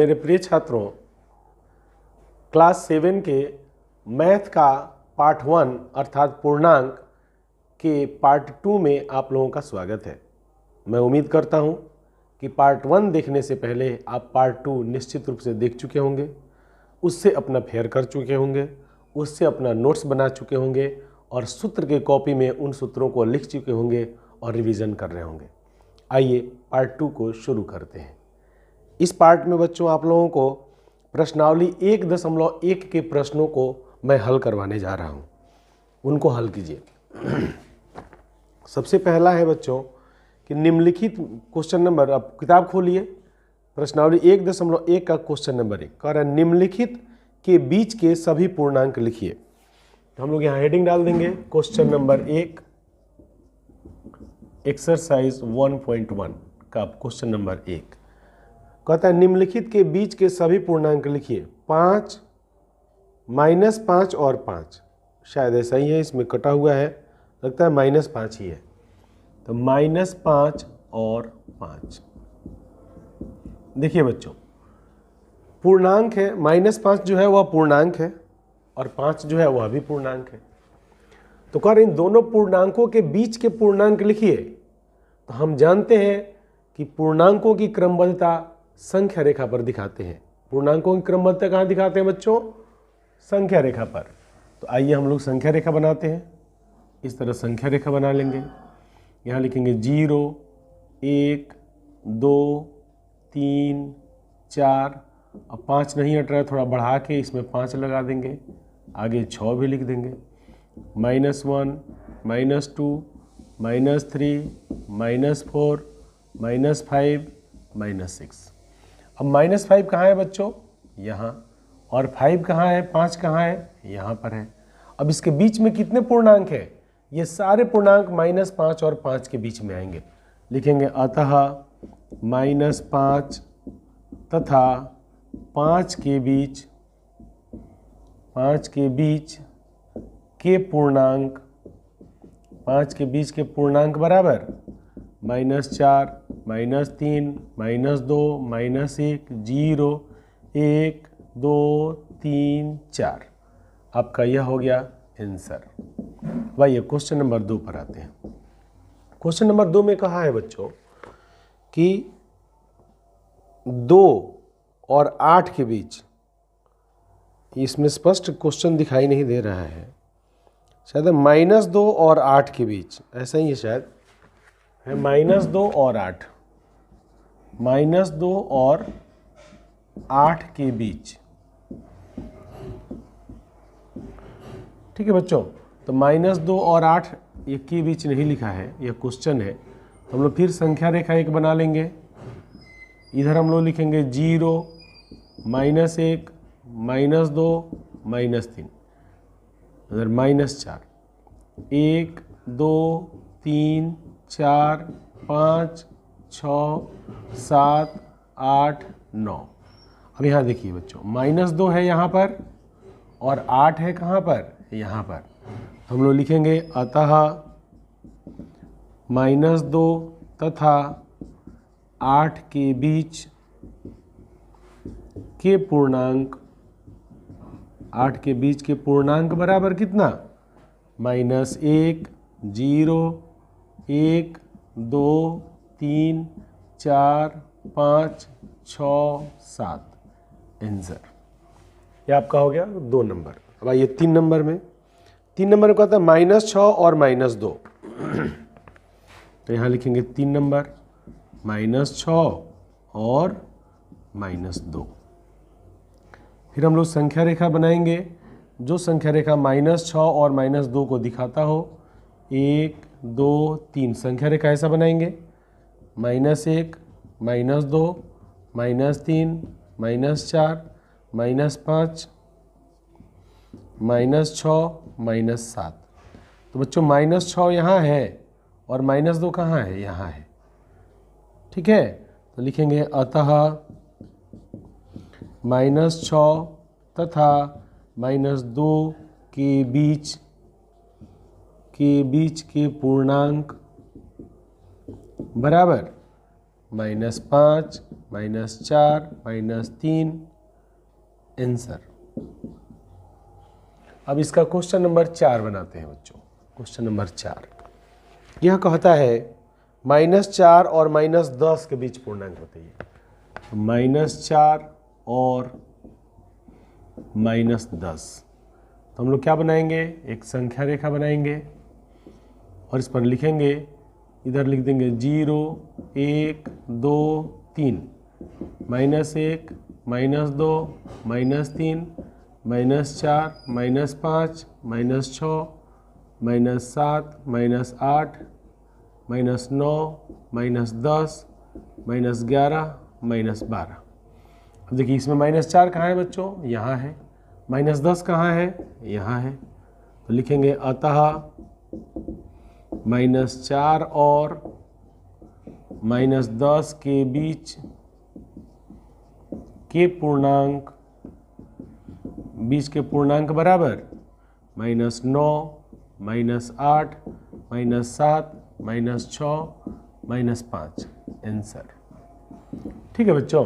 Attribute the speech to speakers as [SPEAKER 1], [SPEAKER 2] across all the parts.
[SPEAKER 1] मेरे प्रिय छात्रों, क्लास 7 के मैथ का पार्ट 1 अर्थात पूर्णांक के पार्ट 2 में आप लोगों का स्वागत है। मैं उम्मीद करता हूं कि पार्ट 1 देखने से पहले आप पार्ट 2 निश्चित रूप से देख चुके होंगे, उससे अपना फेयर कर चुके होंगे, उससे अपना नोट्स बना चुके होंगे और सूत्र के कॉपी में उन सूत्रों को लिख चुके होंगे और रिवीजन कर रहे होंगे। आइए पार्ट 2 को शुरू करते हैं। इस पार्ट में बच्चों आप लोगों को प्रश्नावली 1.1 के प्रश्नों को मैं हल करवाने जा रहा हूं। उनको हल कीजिए। सबसे पहला है बच्चों कि निम्नलिखित क्वेश्चन नंबर, अब किताब खोलिए, प्रश्नावली 1.1 का क्वेश्चन नंबर 1 कह रहा है निम्नलिखित के बीच के सभी पूर्णांक लिखिए। हम लोग यहाँ हेडिंग डाल देंगे क्वेश्चन नंबर 1 एक्सरसाइज 1.1 का क्वेश्चन नंबर 1 कहता है निम्नलिखित के बीच के सभी पूर्णांक लिखिए। 5, -5 और 5, शायद ऐसा ही है, इसमें कटा हुआ है, लगता है -5 ही है। तो -5 और 5। देखिए बच्चों, पूर्णांक है, -5 जो है वह पूर्णांक है और 5 जो है वह भी पूर्णांक है। तो कह रहे इन दोनों पूर्णांकों के बीच के पूर्णांक लिखिए। तो हम जानते हैं कि पूर्णांकों की क्रमबद्धता संख्या रेखा पर दिखाते हैं। पूर्णांकों की क्रमबद्धता कहाँ दिखाते हैं बच्चों? संख्या रेखा पर। तो आइए हम लोग संख्या रेखा बनाते हैं। इस तरह संख्या रेखा बना लेंगे। यहाँ लिखेंगे 0, 1, 2, 3, 4। अब 5 नहीं हट रहा है, थोड़ा बढ़ा के इसमें 5 लगा देंगे, आगे 6 भी लिख देंगे। -1, -2, -3, -4, -5, -6। अब -5 कहाँ है बच्चों? यहाँ। और 5 कहाँ है? 5 कहाँ है? यहाँ पर है। अब इसके बीच में कितने पूर्णांक हैं? ये सारे पूर्णांक -5 और 5 के बीच में आएंगे। लिखेंगे अतः -5 तथा 5 के बीच के पूर्णांक, 5 के बीच के पूर्णांक बराबर -4, -3, -2, -1, 0, 1, 2, 3, 4। आपका यह हो गया आंसर। भाई क्वेश्चन नंबर 2 पर आते हैं। क्वेश्चन नंबर 2 में कहा है बच्चों कि 2 और 8 के बीच, इसमें स्पष्ट क्वेश्चन दिखाई नहीं दे रहा है, शायद -2 और 8 के बीच, ऐसा ही है शायद, है -2 और 8, -2 और 8 के बीच। ठीक है बच्चों, तो -2 और 8 ये के बीच नहीं लिखा है, यह क्वेश्चन है। तो हम लोग फिर संख्या रेखा 1 बना लेंगे। इधर हम लोग लिखेंगे 0, -1, -2, -3, इधर -4, 1, 2, 3, 4, 5, 6, 7, 8, 9। अब यहाँ देखिए बच्चों, -2 है यहाँ पर और 8 है कहाँ पर? यहाँ पर। हम लोग लिखेंगे अतः -2 तथा 8 के बीच के पूर्णांक, 8 के बीच के पूर्णांक बराबर कितना? -1, 0, 1, 2, 3, 4, 5, 6, 7। आंसर ये आपका हो गया 2 नंबर। अब आइए 3 नंबर में। 3 नंबर में कहता है -6 और -2। तो यहाँ लिखेंगे 3 नंबर, -6 और -2। फिर हम लोग संख्या रेखा बनाएंगे। जो संख्या रेखा -6 और -2 को दिखाता हो, 1, 2, 3 संख्या रेखा ऐसा बनाएंगे। -1, -2, -3, -4, -5, -6, -7। तो बच्चों -6 यहाँ है और -2 कहाँ है? यहाँ है। ठीक है, तो लिखेंगे अतः -6 तथा -2 के बीच के पूर्णांक बराबर -5, -4 -3 आंसर। अब इसका क्वेश्चन नंबर 4 बनाते हैं बच्चों। क्वेश्चन नंबर 4 यह कहता है -4 और -10 के बीच पूर्णांक बताइए। -4 और -10, तो हम लोग क्या बनाएंगे, एक संख्या रेखा बनाएंगे और इस पर लिखेंगे, इधर लिख देंगे 0 1 2 3, -1 -2 -3 -4 -5 -6 -7 -8 -9 -10 -11 -12। अब देखिए इसमें -4 कहाँ है बच्चों, यहाँ है। -10 कहाँ है, यहाँ है। तो लिखेंगे अतः -4 और -10 के बीच के पूर्णांक बराबर -9 -8 -7 -6 -5 आंसर। ठीक है बच्चों,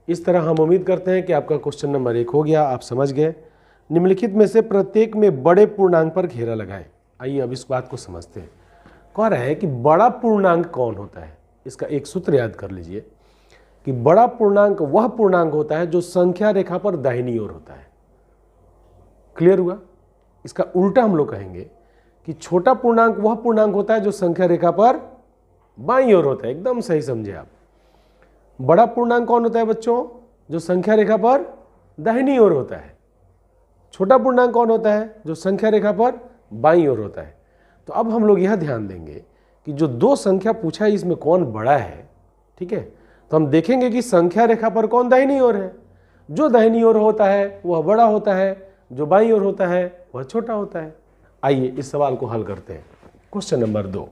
[SPEAKER 1] इस तरह हम उम्मीद करते हैं कि आपका क्वेश्चन नंबर 1 हो गया, आप समझ गए। निम्नलिखित में से प्रत्येक में बड़े पूर्णांक पर घेरा लगाएं। आइए अब इस बात को समझते हैं। कह रहा है कि बड़ा पूर्णांक कौन होता है। इसका एक सूत्र याद कर लीजिए कि बड़ा पूर्णांक वह पूर्णांक होता है जो संख्या रेखा पर दाहिनी ओर होता है। क्लियर हुआ। इसका उल्टा हम लोग कहेंगे कि छोटा पूर्णांक वह पूर्णांक होता है जो संख्या रेखा पर बाईं ओर होता है। एकदम सही समझे आप। बड़ा पूर्णांक कौन होता है बच्चों, जो संख्या रेखा पर दाहिनी ओर होता है। छोटा पूर्णांक कौन होता है, जो संख्या रेखा पर बाईं ओर होता है। तो अब हम लोग यह ध्यान देंगे कि जो दो संख्या पूछा है इसमें कौन बड़ा है। ठीक है, तो हम देखेंगे कि संख्या रेखा पर कौन दाहिनी ओर है। जो दाहिनी ओर होता है वह बड़ा होता है, जो बाईं ओर होता है वह छोटा होता है। आइए इस सवाल को हल करते हैं। Question number 2।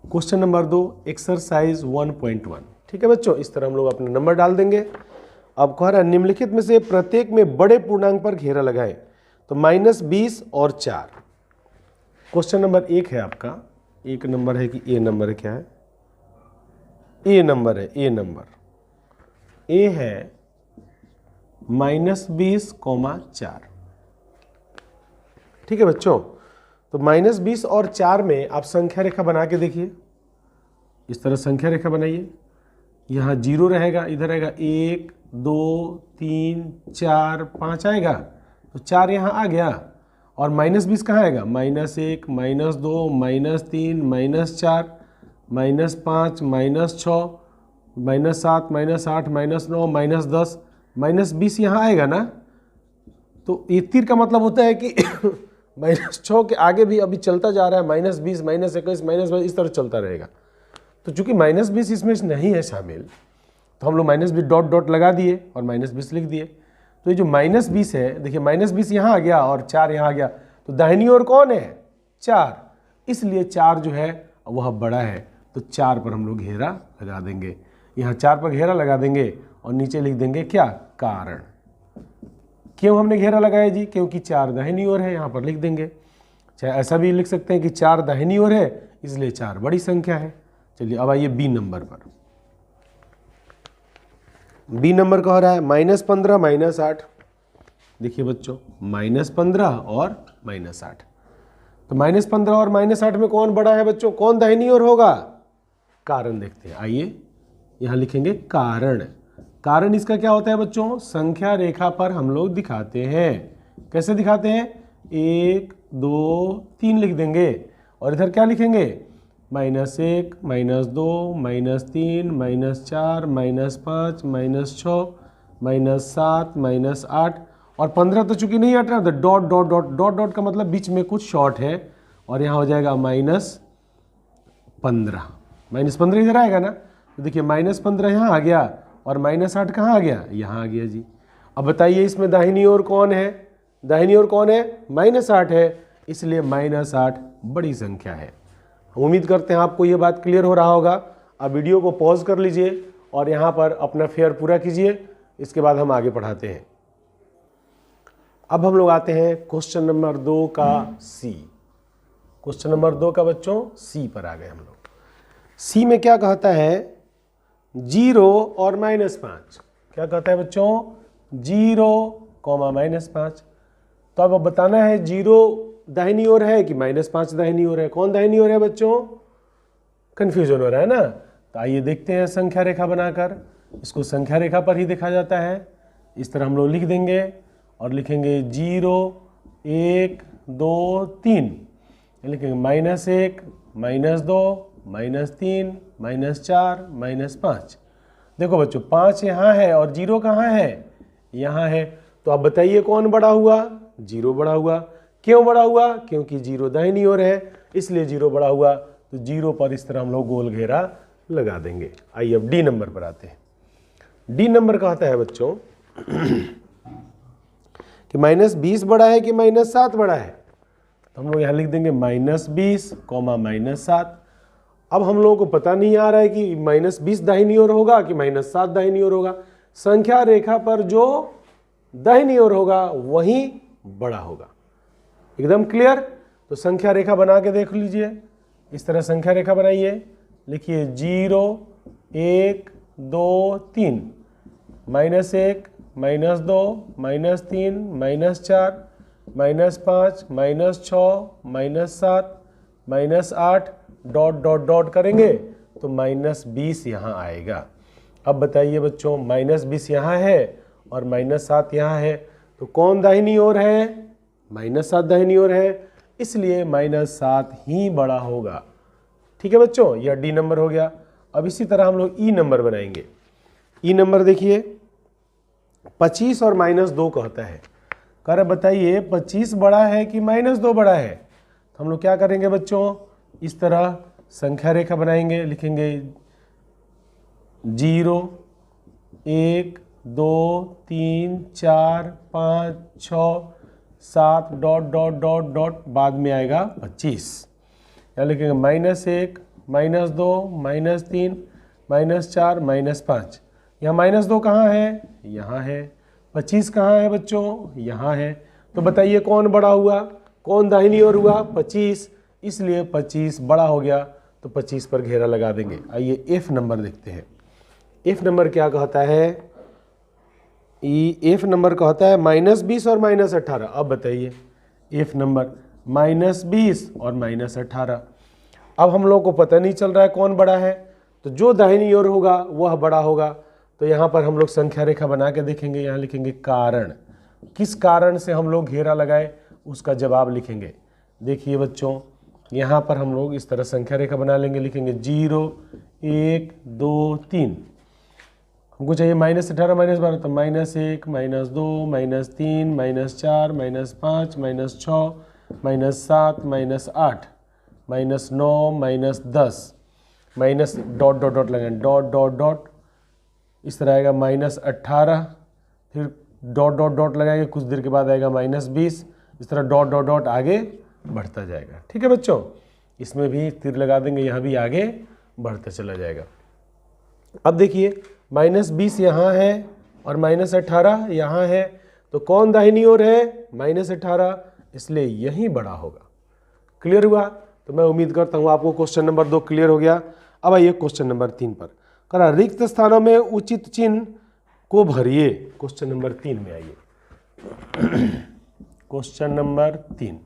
[SPEAKER 1] Question number 2 exercise 1.1। ठीक है बच्चों, इस तरह हम लोग अपना नंबर डाल देंगे। अब कह रहा है निम्नलिखित में से प्रत्येक में बड़े पूर्णांक पर घेरा लगाएं। तो -20 और 4। क्वेश्चन नंबर 1 है आपका। एक नंबर है कि ए नंबर है, क्या है, ए नंबर है। ए नंबर ए है -20, 4। ठीक है बच्चों, तो -20 और 4 में आप संख्या रेखा बना के देखिए। इस तरह संख्या रेखा बनाइए। यहाँ 0 रहेगा, इधर आएगा 1 2 3 4 5 आएगा, तो 4 यहाँ आ गया। और -20 कहाँ आएगा, -1 -2 -3 -4 -5 -6 -7 -8 -9 -10 -20 यहाँ आएगा ना। तो ये तीर का मतलब होता है कि -6 के आगे भी अभी चलता जा रहा है, -20 -21 -22 इस तरह चलता रहेगा। तो चूंकि -20 इसमें नहीं है शामिल, तो हम लोग -20 डॉट डॉट लगा दिए और -20 लिख दिए। तो ये जो -20 है, देखिए -20 यहाँ आ गया और 4 यहाँ आ गया, तो दाहिनी ओर कौन है, 4। इसलिए 4 जो है वह बड़ा है। तो 4 पर हम लोग घेरा लगा देंगे। यहाँ 4 पर घेरा लगा देंगे और नीचे लिख देंगे क्या, कारण। क्यों हमने घेरा लगाया जी, क्योंकि 4 दाहिनी ओर है, यहाँ पर लिख देंगे। चाहे ऐसा भी लिख सकते हैं कि 4 दाहिनी ओर है, इसलिए 4 बड़ी संख्या है। चलिए अब आइए बी नंबर पर। बी नंबर कह रहा है -15 -8। देखिए बच्चों, -15 और -8। तो -15 और -8 में कौन बड़ा है बच्चों, कौन दाहिनी ओर होगा, कारण देखते हैं। आइए यहाँ लिखेंगे कारण। कारण इसका क्या होता है बच्चों, संख्या रेखा पर हम लोग दिखाते हैं। कैसे दिखाते हैं, 1 2 3 लिख देंगे और इधर क्या लिखेंगे, -1 -2 -3 -4 -5 -6 -7 -8 और 15 तो चूंकि नहीं हट रहा, तो dot dot dot dot dot का मतलब बीच में कुछ शॉर्ट है और यहाँ हो जाएगा -15। -15 इधर आएगा ना, तो देखिए -15 यहाँ आ गया और -8 कहाँ आ गया, यहाँ आ गया जी। अब बताइए इसमें दाहिनी ओर कौन है, दाहिनी ओर कौन है, -8 है, इसलिए -8 बड़ी संख्या है। उम्मीद करते हैं आपको ये बात क्लियर हो रहा होगा। अब वीडियो को पॉज कर लीजिए और यहाँ पर अपना फेयर पूरा कीजिए, इसके बाद हम आगे पढ़ाते हैं। अब हम लोग आते हैं क्वेश्चन नंबर 2 का सी। क्वेश्चन नंबर 2 का बच्चों सी पर आ गए हम लोग। सी में क्या कहता है, 0 और -5। क्या कहता है बच्चों? 0, -5। तो अब बताना है 0 दाहिनी ओर है कि -5 दाहिनी ओर है। कौन दाहिनी ओर है बच्चों? कंफ्यूजन हो रहा है ना। तो आइए देखते हैं संख्या रेखा बनाकर। इसको संख्या रेखा पर ही देखा जाता है। इस तरह हम लोग लिख देंगे और लिखेंगे 0, 1, 2, 3, लिखेंगे -1, -2, -3, -4, -5। देखो बच्चों 5 यहाँ है और 0 कहाँ है? यहाँ है। तो आप बताइए कौन बड़ा हुआ? 0 बड़ा हुआ। क्यों बड़ा हुआ? क्योंकि 0 दाहिनी ओर है, इसलिए 0 बड़ा हुआ। तो 0 पर इस तरह हम लोग गोल घेरा लगा देंगे। आइए अब डी नंबर पर आते हैं। डी नंबर कहता है बच्चों कि -20 बड़ा है कि -7 बड़ा है। तो हम लोग यहाँ लिख देंगे -20, -7। अब हम लोगों को पता नहीं आ रहा है कि -20 दाहिनी ओर होगा कि -7 दाहिनी ओर होगा। संख्या रेखा पर जो दाहिनी ओर होगा वही बड़ा होगा। एकदम क्लियर? तो संख्या रेखा बना के देख लीजिए। इस तरह संख्या रेखा बनाइए। लिखिए 0, 1, 2, 3, -1, -2, -3, -4, -5, -6, -7, -8 डॉट डॉट डॉट करेंगे तो -20 यहाँ आएगा। अब बताइए बच्चों -20 यहाँ है और -7 यहाँ है, तो कौन दाहिनी ओर है? -7 दाहिनी ओर है, इसलिए -7 ही बड़ा होगा। ठीक है बच्चों, यह डी नंबर हो गया। अब इसी तरह हम लोग ई नंबर बनाएंगे। ई नंबर देखिए 25 और -2 कहता है। कह रहे बताइए 25 बड़ा है कि -2 बड़ा है। तो हम लोग क्या करेंगे बच्चों? इस तरह संख्या रेखा बनाएंगे। लिखेंगे 0, 1, 2, 3, 4, 5, 6, 7 डॉट डॉट डॉट डॉट, बाद में आएगा 25। यहाँ लिखेंगे -1, -2, -3, -4, -5। यहाँ -2 कहाँ है? यहाँ है। 25 कहाँ है बच्चों? यहाँ है। तो बताइए कौन बड़ा हुआ? कौन दाहिनी ओर हुआ? 25, इसलिए 25 बड़ा हो गया। तो 25 पर घेरा लगा देंगे। आइए एफ नंबर देखते हैं। एफ नंबर क्या कहता है? एफ नंबर कहता है -20 और -18। अब बताइए एफ नंबर -20 और -18। अब हम लोगों को पता नहीं चल रहा है कौन बड़ा है, तो जो दाहिनी ओर होगा वह बड़ा होगा। तो यहाँ पर हम लोग संख्या रेखा बना के देखेंगे। यहाँ लिखेंगे कारण। किस कारण से हम लोग घेरा लगाए उसका जवाब लिखेंगे। देखिए बच्चों यहाँ पर हम लोग इस तरह संख्या रेखा बना लेंगे। लिखेंगे 0, 1, 2, 3। हमको चाहिए -18, -12, तो -1, -2, -3, -4, -5, -6, -7, -8, -9, -10, माइनस डॉट डॉट डॉट लगाएंगे, डॉट डॉट डॉट। इस तरह आएगा -18, फिर डॉट डॉट डॉट लगाएंगे, कुछ देर के बाद आएगा -20। इस तरह डॉट डॉट डॉट आगे बढ़ता जाएगा। ठीक है बच्चों, इसमें भी तीर लगा देंगे, यहाँ भी आगे बढ़ता चला जाएगा। अब देखिए -20 यहाँ है और -18 यहाँ है, तो कौन दाहिनी ओर है? -18, इसलिए यही बड़ा होगा। क्लियर हुआ? तो मैं उम्मीद करता हूँ आपको क्वेश्चन नंबर 2 क्लियर हो गया। अब आइए क्वेश्चन नंबर 3 पर। करा रिक्त स्थानों में उचित चिन्ह को भरिए। क्वेश्चन नंबर 3 में आइए। क्वेश्चन नंबर 3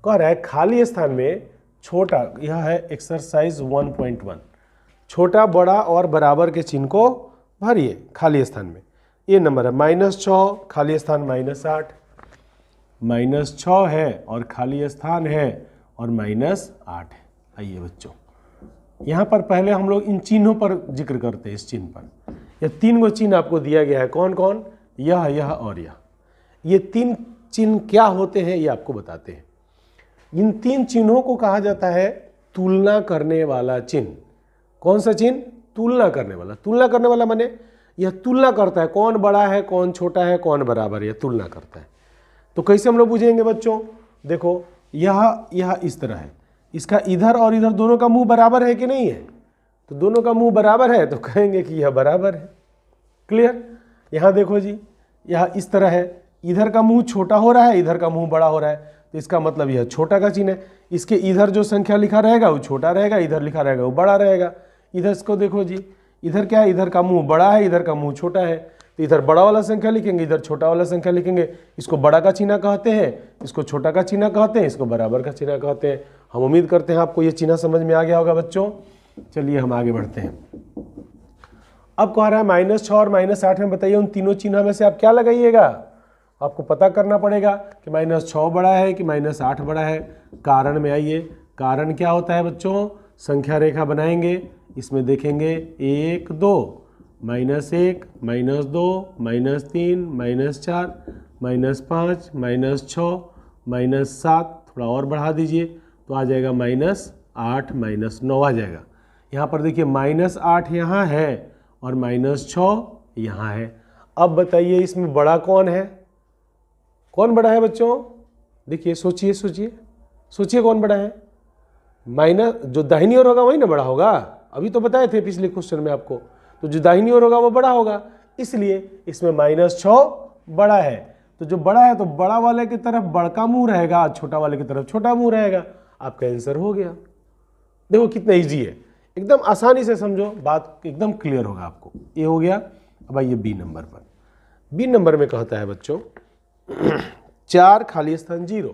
[SPEAKER 1] कह रहा है खाली स्थान में छोटा, यह है एक्सरसाइज 1.1, छोटा बड़ा और बराबर के चिन्ह को भरिए खाली स्थान में। ये नंबर है -6, खाली स्थान -8, -6 है और खाली स्थान है और -8 है। आइए बच्चों यहाँ पर पहले हम लोग इन चिन्हों पर जिक्र करते हैं। इस चिन्ह पर यह 3 गो चिन्ह आपको दिया गया है। कौन कौन? यह और यह। ये 3 चिन्ह क्या होते हैं ये आपको बताते हैं। इन 3 चिन्हों को कहा जाता है तुलना करने वाला चिन्ह। कौन सा चिन्ह? तुलना करने वाला। तुलना करने वाला माने यह तुलना करता है कौन बड़ा है, कौन छोटा है, कौन बराबर है, यह तुलना करता है। तो कैसे हम लोग बुझेंगे बच्चों? देखो यह इस तरह है, इसका इधर और इधर दोनों का मुंह बराबर है कि नहीं है? तो दोनों का मुंह बराबर है तो कहेंगे कि यह बराबर है। क्लियर? यहाँ देखो जी, यह इस तरह है, इधर का मुंह छोटा हो रहा है, इधर का मुंह बड़ा हो रहा है, तो इसका मतलब यह छोटा का चिन्ह है। इसके इधर जो संख्या लिखा रहेगा वो छोटा रहेगा, इधर लिखा रहेगा वो बड़ा रहेगा। इधर इसको देखो जी, इधर क्या है, इधर का मुंह बड़ा है, इधर का मुंह छोटा है, तो इधर बड़ा वाला संख्या लिखेंगे, इधर छोटा वाला संख्या लिखेंगे। इसको बड़ा का चिन्ह कहते हैं, इसको छोटा का चिन्ह कहते हैं, इसको बराबर का चिन्ह कहते हैं। हम उम्मीद करते हैं आपको ये चिन्ह समझ में आ गया होगा बच्चों। चलिए हम आगे बढ़ते हैं। अब कह रहा है -6 और -8 में बताइए उन तीनों चिन्ह में से आप क्या लगाइएगा। आपको पता करना पड़ेगा कि -6 बड़ा है कि -8 बड़ा है। कारण में आइए, कारण क्या होता है बच्चों, संख्या रेखा बनाएंगे, इसमें देखेंगे 1 2 -1 -2 -3 -4 -5 -6 -7, थोड़ा और बढ़ा दीजिए तो आ जाएगा -8 -9 आ जाएगा। यहाँ पर देखिए -8 यहाँ है और -6 यहाँ है। अब बताइए इसमें बड़ा कौन है, कौन बड़ा है बच्चों, देखिए सोचिए सोचिए सोचिए कौन बड़ा है। माइनस जो दाहिनी ओर होगा वही ना बड़ा होगा, अभी तो बताए थे पिछले क्वेश्चन में आपको, तो जो दाहिनी ओर होगा वो बड़ा होगा, इसलिए इसमें -6 बड़ा है। तो जो बड़ा है तो बड़ा वाले की तरफ बड़का मुंह रहेगा, छोटा वाले की तरफ छोटा मुंह रहेगा। आपका आंसर हो गया। देखो कितना इजी है, एकदम आसानी से समझो, बात एकदम क्लियर होगा आपको। ये हो गया। अब आइए बी नंबर पर। बी नंबर में कहता है बच्चों 4 खाली स्थान 0,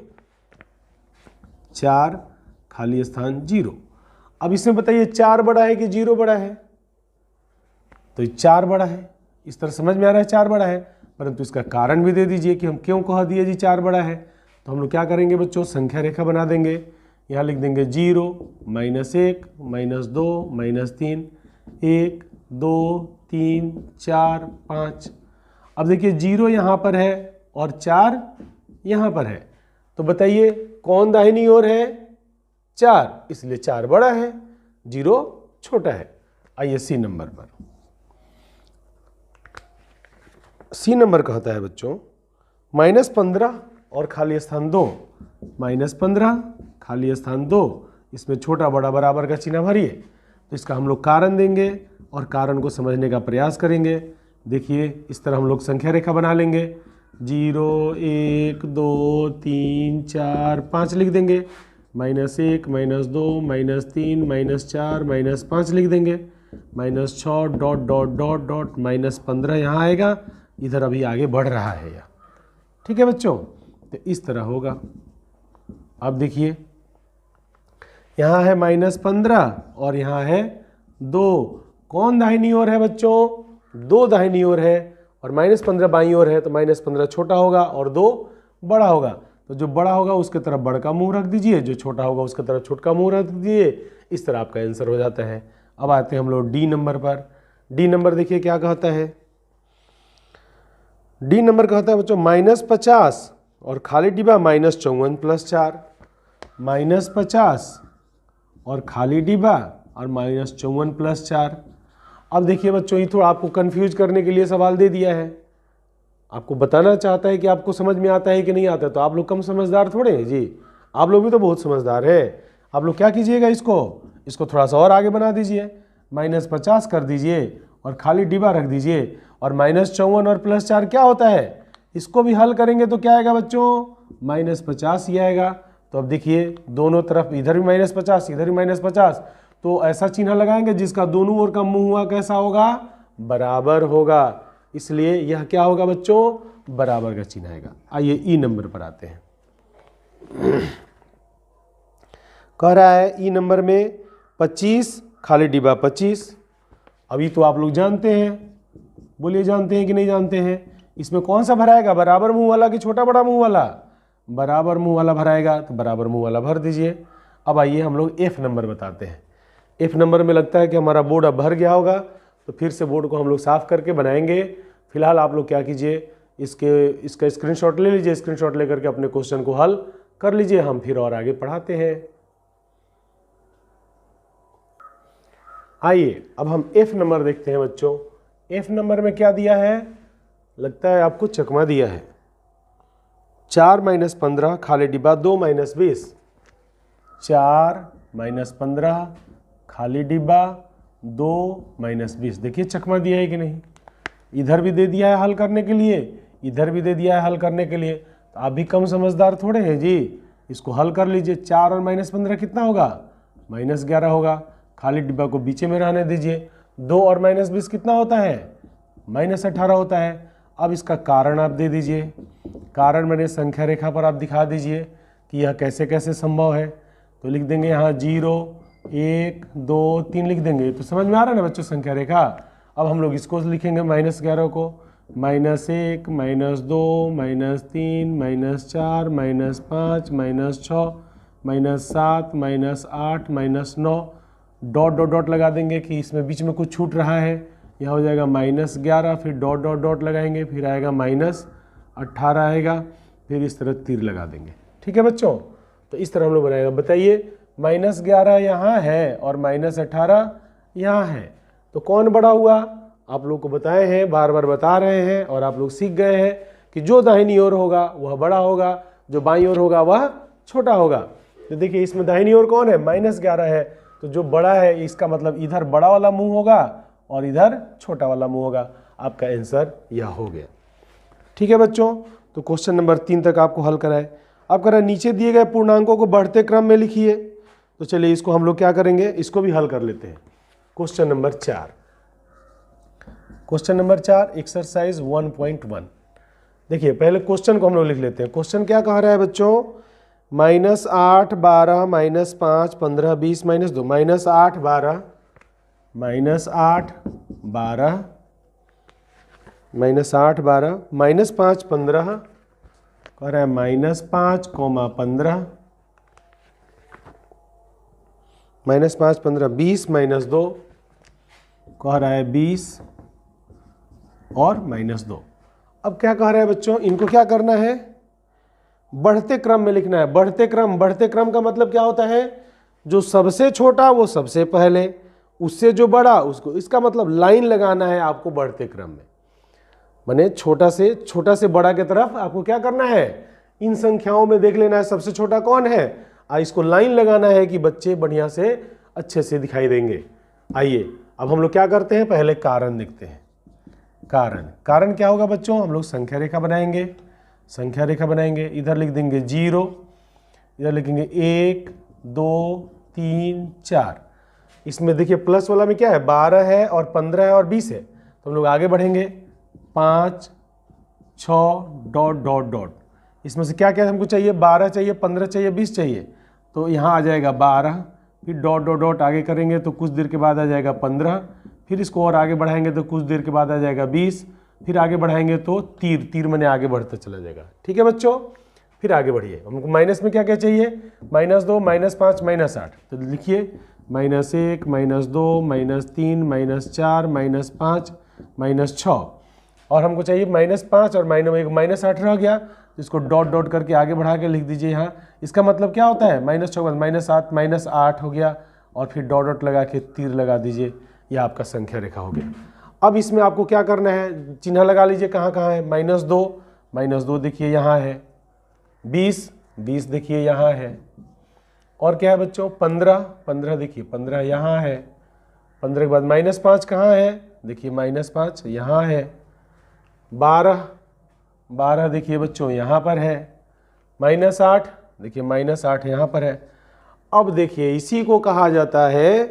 [SPEAKER 1] 4 खाली स्थान 0। अब इसमें बताइए 4 बड़ा है कि 0 बड़ा है, तो 4 बड़ा है, इस तरह समझ में आ रहा है 4 बड़ा है, परंतु इसका कारण भी दे दीजिए कि हम क्यों कह दिए जी 4 बड़ा है। तो हम लोग क्या करेंगे बच्चों, संख्या रेखा बना देंगे, यहाँ लिख देंगे 0 -1 -2 -3 1 2 3 4 5। अब देखिए 0 यहाँ पर है और 4 यहाँ पर है, तो बताइए कौन दाहिनी ओर है, 4, इसलिए 4 बड़ा है, 0 छोटा है। आइए सी नंबर पर। सी नंबर कहता है बच्चों -15 और खाली स्थान 2, -15 खाली स्थान 2, इसमें छोटा बड़ा बराबर का चिन्ह भरिए। तो इसका हम लोग कारण देंगे और कारण को समझने का प्रयास करेंगे। देखिए इस तरह हम लोग संख्या रेखा बना लेंगे, 0 1 2 3 4 5 लिख देंगे, -1 -2 -3 -4 -5 लिख देंगे, -6 डॉट डॉट डॉट डॉट -15 यहाँ आएगा, इधर अभी आगे बढ़ रहा है यह, ठीक है बच्चों। तो इस तरह होगा। अब देखिए यहाँ है -15 और यहाँ है 2, कौन दाहिनी ओर है बच्चों, 2 दाहिनी ओर है और -15 बाईं ओर है, तो -15 छोटा होगा और 2 बड़ा होगा। तो जो बड़ा होगा उसके तरफ बड़का मुंह रख दीजिए, जो छोटा होगा उसके तरफ छोटा मुंह रख दीजिए, इस तरह आपका आंसर हो जाता है। अब आते हैं हम लोग डी नंबर पर। डी नंबर देखिए क्या कहता है, डी नंबर कहता है बच्चों -50 और खाली डिब्बा -54 + 4, -50 और खाली डिब्बा और -54 + 4। अब देखिए बच्चों ये थोड़ा आपको कंफ्यूज करने के लिए सवाल दे दिया है, आपको बताना चाहता है कि आपको समझ में आता है कि नहीं आता है। तो आप लोग कम समझदार थोड़े हैं जी, आप लोग भी तो बहुत समझदार है। आप लोग क्या कीजिएगा, इसको थोड़ा सा और आगे बना दीजिए, -50 कर दीजिए और खाली डिब्बा रख दीजिए, और -54 और +4 क्या होता है, इसको भी हल करेंगे तो क्या आएगा बच्चों, -50 ही आएगा। तो अब देखिए दोनों तरफ, इधर भी -50 इधर भी -50, तो ऐसा चिन्ह लगाएंगे जिसका दोनों ओर का मुंह हुआ कैसा होगा, बराबर होगा, इसलिए यह क्या होगा बच्चों, बराबर का चिन्ह आएगा। आइए ई नंबर पर आते हैं। कह रहा है ई नंबर में 25 खाली डिब्बा 25। अभी तो आप लोग जानते हैं, बोलिए जानते हैं कि नहीं जानते हैं, इसमें कौन सा भराएगा, बराबर मुंह वाला कि छोटा बड़ा मुंह वाला, बराबर मुंह वाला भराएगा, तो बराबर मुंह वाला भर दीजिए। अब आइए हम लोग एफ नंबर बताते हैं। एफ नंबर में लगता है कि हमारा बोर्ड अब भर गया होगा, तो फिर से बोर्ड को हम लोग साफ करके बनाएंगे। फिलहाल आप लोग क्या कीजिए, इसका स्क्रीनशॉट ले लीजिए, स्क्रीनशॉट लेकर के अपने क्वेश्चन को हल कर लीजिए, हम फिर और आगे पढ़ाते हैं। आइए अब हम एफ नंबर देखते हैं बच्चों। एफ नंबर में क्या दिया है, लगता है आपको चकमा दिया है, 4 - 15 खाली डिब्बा 2 - 20, 4 - 15 खाली डिब्बा 2 - 20। देखिए चकमा दिया है कि नहीं, इधर भी दे दिया है हल करने के लिए, इधर भी दे दिया है हल करने के लिए। तो आप भी कम समझदार थोड़े हैं जी, इसको हल कर लीजिए। 4 और -15 कितना होगा, -11 होगा, खाली डिब्बा को बीच में रहने दीजिए, 2 और -20 कितना होता है? -18 होता है। अब इसका कारण आप दे दीजिए, कारण मैंने संख्या रेखा पर आप दिखा दीजिए कि यह कैसे कैसे संभव है। तो लिख देंगे यहाँ 0 1 2 3 लिख देंगे। तो समझ में आ रहा है ना बच्चों संख्या रेखा। अब हम लोग इसको लिखेंगे -11 को, -1 -2 -3 -4 -5 -6 -7 -8 -9 डॉट डॉट डॉट लगा देंगे कि इसमें बीच में कुछ छूट रहा है। यह हो जाएगा -11, फिर डॉट डॉट डॉट लगाएंगे, फिर आएगा -18 आएगा, फिर इस तरह तीर लगा देंगे। ठीक है बच्चों, तो इस तरह हम लोग बनाएगा। बताइए -11 यहाँ है और -18 यहाँ है, तो कौन बड़ा हुआ? आप लोग को बताए हैं, बार बार बता रहे हैं और आप लोग सीख गए हैं कि जो दाहिनी ओर होगा वह बड़ा होगा, जो बाईं ओर होगा वह छोटा होगा। तो देखिए इसमें दाहिनी ओर कौन है? -11 है, तो जो बड़ा है इसका मतलब इधर बड़ा वाला मुंह होगा और इधर छोटा वाला मुंह होगा। आपका आंसर यह हो गया। ठीक है बच्चों, तो क्वेश्चन नंबर 3 तक आपको हल कराए। अब करें नीचे दिए गए पूर्णांकों को बढ़ते क्रम में लिखिए। तो चलिए इसको हम लोग क्या करेंगे, इसको भी हल कर लेते हैं। Question number 4, question number 4 exercise 1.1। देखिए पहले क्वेश्चन को हम लोग लिख लेते हैं। क्वेश्चन क्या कह रहा है बच्चों? -8 12 -5 15 20 -2 -8 12 -8 12 -8 12 -5 15 कह रहा है -5, -15 -5 15 20 -2 कह रहा है 20 और -2। अब क्या कह रहा है बच्चों? इनको क्या करना है? बढ़ते क्रम में लिखना है। बढ़ते क्रम का मतलब क्या होता है? जो सबसे छोटा वो सबसे पहले, उससे जो बड़ा उसको, इसका मतलब लाइन लगाना है आपको बढ़ते क्रम में। माने छोटा से बड़ा के तरफ आपको क्या करना है? इन संख्याओं में देख लेना है सबसे छोटा कौन है, इसको लाइन लगाना है कि बच्चे बढ़िया से अच्छे से दिखाई देंगे। आइए अब हम लोग क्या करते हैं, पहले कारण देखते हैं। कारण क्या होगा बच्चों? हम लोग संख्या रेखा बनाएंगे। इधर लिख देंगे 0, इधर लिखेंगे 1 2 3 4। इसमें देखिए प्लस वाला में क्या है? 12 है और 15 है और 20 है। तो हम लोग आगे बढ़ेंगे 5 6 डॉट डॉट डॉट। इसमें से क्या क्या हमको चाहिए? 12 चाहिए, 15 चाहिए, 20 चाहिए। तो यहाँ आ जाएगा 12, फिर डॉट डॉट डॉट आगे करेंगे तो कुछ देर के बाद आ जाएगा 15, फिर इसको और आगे बढ़ाएंगे तो कुछ देर के बाद आ जाएगा 20, फिर आगे बढ़ाएंगे तो तीर मैंने आगे बढ़ता चला जाएगा। ठीक है बच्चों, फिर आगे बढ़िए। हमको माइनस में क्या क्या चाहिए? -2 -5 -8। तो लिखिए -1 -2 -3 -4 -5 -6। और हमको चाहिए -5 और -8 रह गया, तो इसको डॉट डॉट करके आगे बढ़ा के लिख दीजिए यहाँ। इसका मतलब क्या होता है? -6 -8 हो गया और फिर डॉट डॉट लगा के तीर लगा दीजिए। यह आपका संख्या रेखा हो गया। अब इसमें आपको क्या करना है? चिन्ह लगा लीजिए कहाँ कहाँ है। -2 देखिए यहाँ है, 20 देखिए यहाँ है, और क्या है बच्चों? 15 देखिए 15 यहाँ है। 15 के बाद -5 कहाँ है? देखिए -5 यहाँ है। 12 देखिए बच्चों यहाँ पर है। -8 देखिए -8 यहाँ पर है। अब देखिए इसी को कहा जाता है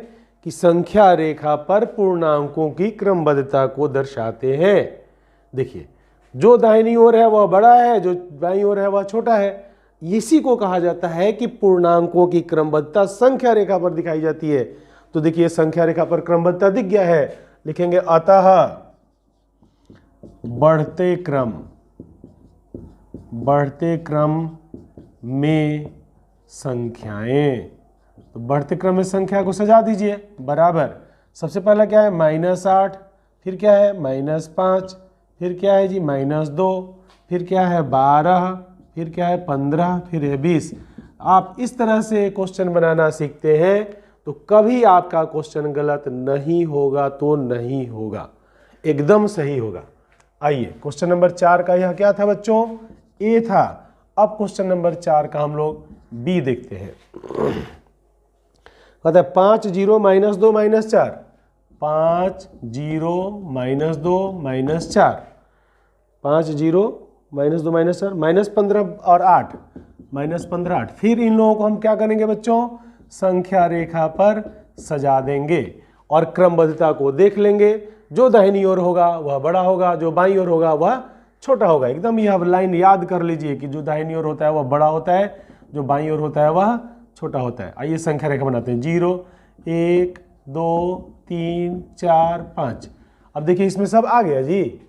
[SPEAKER 1] कि संख्या रेखा पर पूर्णांकों की क्रमबद्धता को दर्शाते हैं। देखिए जो दाहिनी ओर है वह बड़ा है, जो बाईं ओर है वह छोटा है। इसी को कहा जाता है कि पूर्णांकों की क्रमबद्धता संख्या रेखा पर दिखाई जाती है। तो देखिए संख्या रेखा पर क्रमबद्धता दिख गया है। लिखेंगे अतः बढ़ते क्रम में संख्याएं। तो बढ़ते क्रम में संख्या को सजा दीजिए बराबर। सबसे पहला क्या है? -8, फिर क्या है? -5, फिर क्या है जी? -2, फिर क्या है? 12, फिर क्या है? 15, फिर है 20। आप इस तरह से क्वेश्चन बनाना सीखते हैं तो कभी आपका क्वेश्चन गलत नहीं होगा, तो नहीं होगा, एकदम सही होगा। आइए क्वेश्चन नंबर 4 का यह क्या था बच्चों? ए था। अब क्वेश्चन नंबर 4 का हम लोग बी देखते हैं। कहता है 5 0 -2 -4। 5 0 -2 -4। 5 0 -2 -4 -15 और 8 -15 8। फिर इन लोगों को हम क्या करेंगे बच्चों? संख्या रेखा पर सजा देंगे और क्रमबद्धता को देख लेंगे। जो दाहिनी ओर होगा वह बड़ा होगा, जो बाईं ओर होगा वह छोटा होगा। एकदम यह लाइन याद कर लीजिए कि जो दाहिनी ओर होता है वह बड़ा होता है, जो बाईं ओर होता है वह छोटा होता है। आइए संख्या रेखा बनाते हैं। 0 1 2 3 4 5। अब देखिए इसमें सब आ गया जी,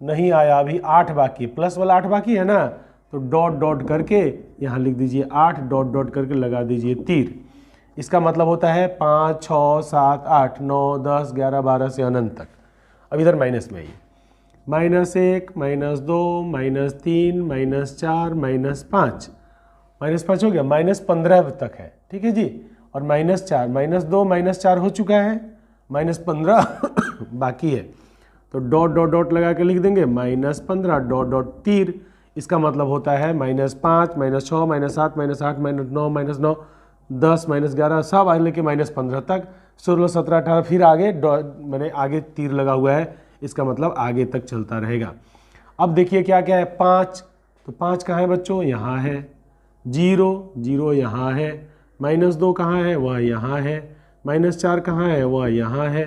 [SPEAKER 1] नहीं आया, अभी 8 बाकी, प्लस वाला 8 बाकी है ना, तो डॉट डॉट करके यहाँ लिख दीजिए 8, डॉट डॉट करके लगा दीजिए तीर। इसका मतलब होता है 5 6 7 8 9 10 11 12 से अनंत तक। अब इधर माइनस में आइए, -1 -2 -3 -4 -5, -5 हो गया, -15 तक है, ठीक है जी। और -4 -2 -4 हो चुका है, -15 बाकी है, तो डॉट डॉट डॉट लगा के लिख देंगे -15 डॉट डॉट तीर। इसका मतलब होता है -5 -6 -7 -8 -9 10 -11 सब आगे लेके -15 तक, 16 17 18 फिर आगे मैंने आगे तीर लगा हुआ है, इसका मतलब आगे तक चलता रहेगा। अब देखिए क्या क्या है, 5, तो 5 कहाँ है बच्चों, यहाँ है। 0 0 यहाँ है। -2 कहाँ है, वह यहाँ है। -4 कहाँ है, वह यहाँ है।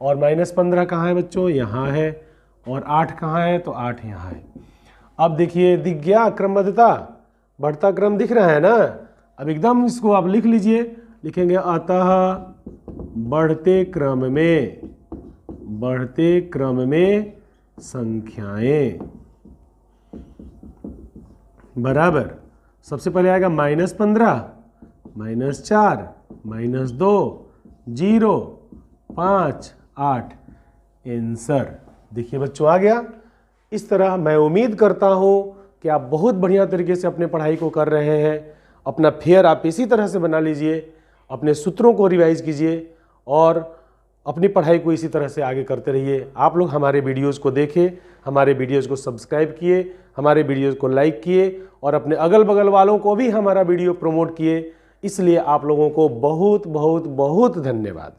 [SPEAKER 1] और -15 कहाँ है बच्चों, यहाँ है। और 8 कहाँ है, तो 8 यहाँ है। अब देखिए दिख गया क्रमबद्धता, बढ़ता क्रम दिख रहा है ना। अब एकदम इसको आप लिख लीजिए, लिखेंगे अतः बढ़ते क्रम में संख्याएं बराबर, सबसे पहले आएगा -15 -4 -2 0 5 8, आंसर। देखिए बच्चों आ गया। इस तरह मैं उम्मीद करता हूँ कि आप बहुत बढ़िया तरीके से अपने पढ़ाई को कर रहे हैं। अपना फेयर आप इसी तरह से बना लीजिए, अपने सूत्रों को रिवाइज कीजिए और अपनी पढ़ाई को इसी तरह से आगे करते रहिए। आप लोग हमारे वीडियोज़ को देखें, हमारे वीडियोज़ को सब्सक्राइब किए, हमारे वीडियोज़ को लाइक किए और अपने अगल बगल वालों को भी हमारा वीडियो प्रमोट किए। इसलिए आप लोगों को बहुत बहुत बहुत धन्यवाद।